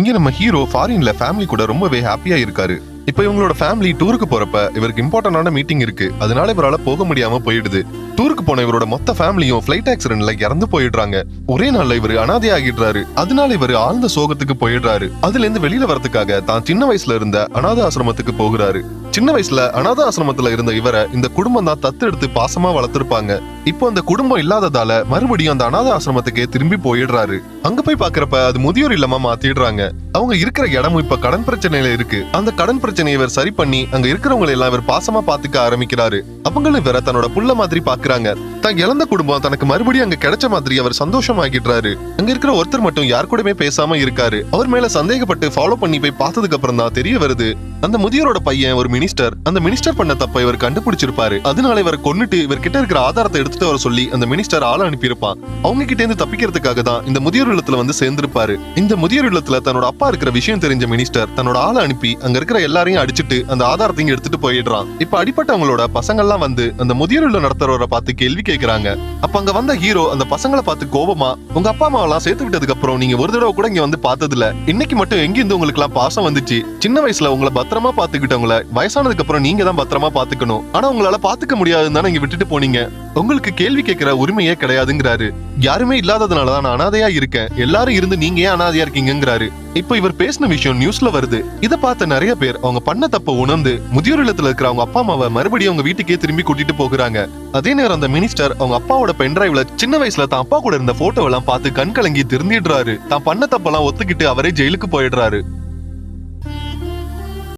இங்க நம்ம ஹீரோ ஃபாரின்ல ஃபேமிலி கூட ரொம்பவே ஹாப்பியா இருக்காரு. இப்ப இவங்களோட ஃபேமிலி டூருக்கு போறப்ப இவருக்கு இம்பார்ட்டன்டான மீட்டிங் இருக்கு. அதனால இவரால போக முடியாம போயிடுது. டூருக்கு போன இவரோட மொத்த ஃபேமிலியும் ஃபிளைட் ஆக்சிடென்ட்ல இறந்து போயிடுறாங்க. ஒரே நாள்ல இவரு அனாதை ஆகிடுறாரு. அதனால இவரு ஆழ்ந்த சோகத்துக்கு போயிடுறாரு. அதுல இருந்து வெளியில வரதுக்காக தான் சின்ன வயசுல இருந்த அனாதை ஆசிரமத்துக்கு போகிறாரு. சின்ன வயசுல அனாத ஆசிரமத்துல இருந்த இவரை இந்த குடும்பம் தான் தத்து எடுத்து பாசமா வளர்த்திருப்பாங்க. இப்போ அந்த குடும்பம் இல்லாததால மறுபடியும் அந்த அனாத ஆசிரமத்துக்கே திரும்பி போயிடுறாரு. அங்க போய் பாக்குறப்ப அது முதியோர் இல்லமா மாத்திடுறாங்க. அவங்க இருக்கிற இடமும் இப்ப கடன் பிரச்சனையில இருக்கு. அந்த கடன் பிரச்சனையை இவர் சரி பண்ணி அங்க இருக்கிறவங்களை எல்லாம் இவர் பாசமா பாத்துக்க ஆரம்பிக்கிறாரு. அவங்களும் இவரை தன்னோட புள்ள மாதிரி பாக்குறாங்க. தான் இழந்த குடும்பம் தனக்கு மறுபடியும் அங்க கிடைச்ச மாதிரி அவர் சந்தோஷமாகிடுறாரு. அங்க இருக்கிற ஒருத்தர் மட்டும் யார் கூடமே பேசாம இருக்காரு. அவர் மேல சந்தேகப்பட்டு ஃபாலோ பண்ணி போய் பார்த்ததுக்கு அப்புறம் தான் தெரிய வருது அந்த முதியோரோட பையன் ஒரு மினிஸ்டர். அந்த மினிஸ்டர் பண்ண தப்ப இவர் கண்டுபிடிச்சிருப்பாரு. அதனால இவர் கொன்னுட்டு இவர் கிட்ட இருக்கிற ஆதாரத்தை எடுத்துட்டு வர சொல்லி அந்த மினிஸ்டர் ஆள அனுப்பியிருப்பான். அவங்க கிட்ட இருந்து தப்பிக்கிறதுக்காக தான் இந்த முதியோர் இல்லத்துல வந்து சேர்ந்திருப்பாரு. இந்த முதியோர் இல்லத்துல தன்னோட அப்பா இருக்கிற விஷயம் தெரிஞ்ச மினிஸ்டர் தன்னோட ஆளை அனுப்பி அங்க இருக்கிற எல்லாரையும் அடிச்சுட்டு அந்த ஆதாரத்தையும் எடுத்துட்டு போயிடுறான். இப்ப அடிப்பட்டவங்களோட பசங்கள்லாம் வந்து அந்த முதியோர் இல்ல நடத்துறவரை பார்த்து கேள்வி கேட்கிறாங்க. அப்ப அங்க வந்த ஹீரோ அந்த பசங்களை பார்த்து கோபமா, உங்க அப்பா அம்மாவெல்லாம் சேர்த்து விட்டதுக்கு அப்புறம் நீங்க ஒரு தடவை கூட இங்க வந்து பார்த்தது இல்ல. இன்னைக்கு மட்டும் எங்க இருந்து உங்களுக்கு எல்லாம் பாசம் வந்துச்சு? சின்ன வயசுல உங்களை பத்திரமா பாத்துக்கிட்டவங்கள வயசானதுக்கு அப்புறம் நீங்க தான் பத்திரமா பாத்துக்கணும். ஆனா உங்களால பாத்துக்க முடியாதுன்னு தானே இங்க விட்டுட்டு போனீங்க. உங்களுக்கு கேள்வி கேட்கிற உரிமையே கிடையாதுங்கிறாரு. யாருமே இல்லாததுனாலதான் நான் அனாதையா இருக்கேன். எல்லாரும் இருந்து நீங்க ஏன் அனாதையா இருக்கீங்கிறாரு. இப்போ இவர் பேசின விஷயம் நியூஸ்ல வருது. இத பார்த்த நிறைய பேர் அவங்க பண்ண தப்ப உணர்ந்து முதியோர் இல்லத்துல இருக்கிற அவங்க அப்பா அம்மாவை மறுபடியும் அவங்க வீட்டுக்கே திரும்பி கூட்டிட்டு போகிறாங்க. அதே நேரம் அந்த மினிஸ்டர் அவங்க அப்பாவோட பென்டிரைவ்ல சின்ன வயசுல தான் அப்பா கூட இருந்த போட்டோ எல்லாம் பார்த்து கண் கலங்கி திருந்திடுறாரு. தான் பண்ண தப்பெல்லாம் ஒத்துக்கிட்டு அவரே ஜெயிலுக்கு போயிடுறாரு.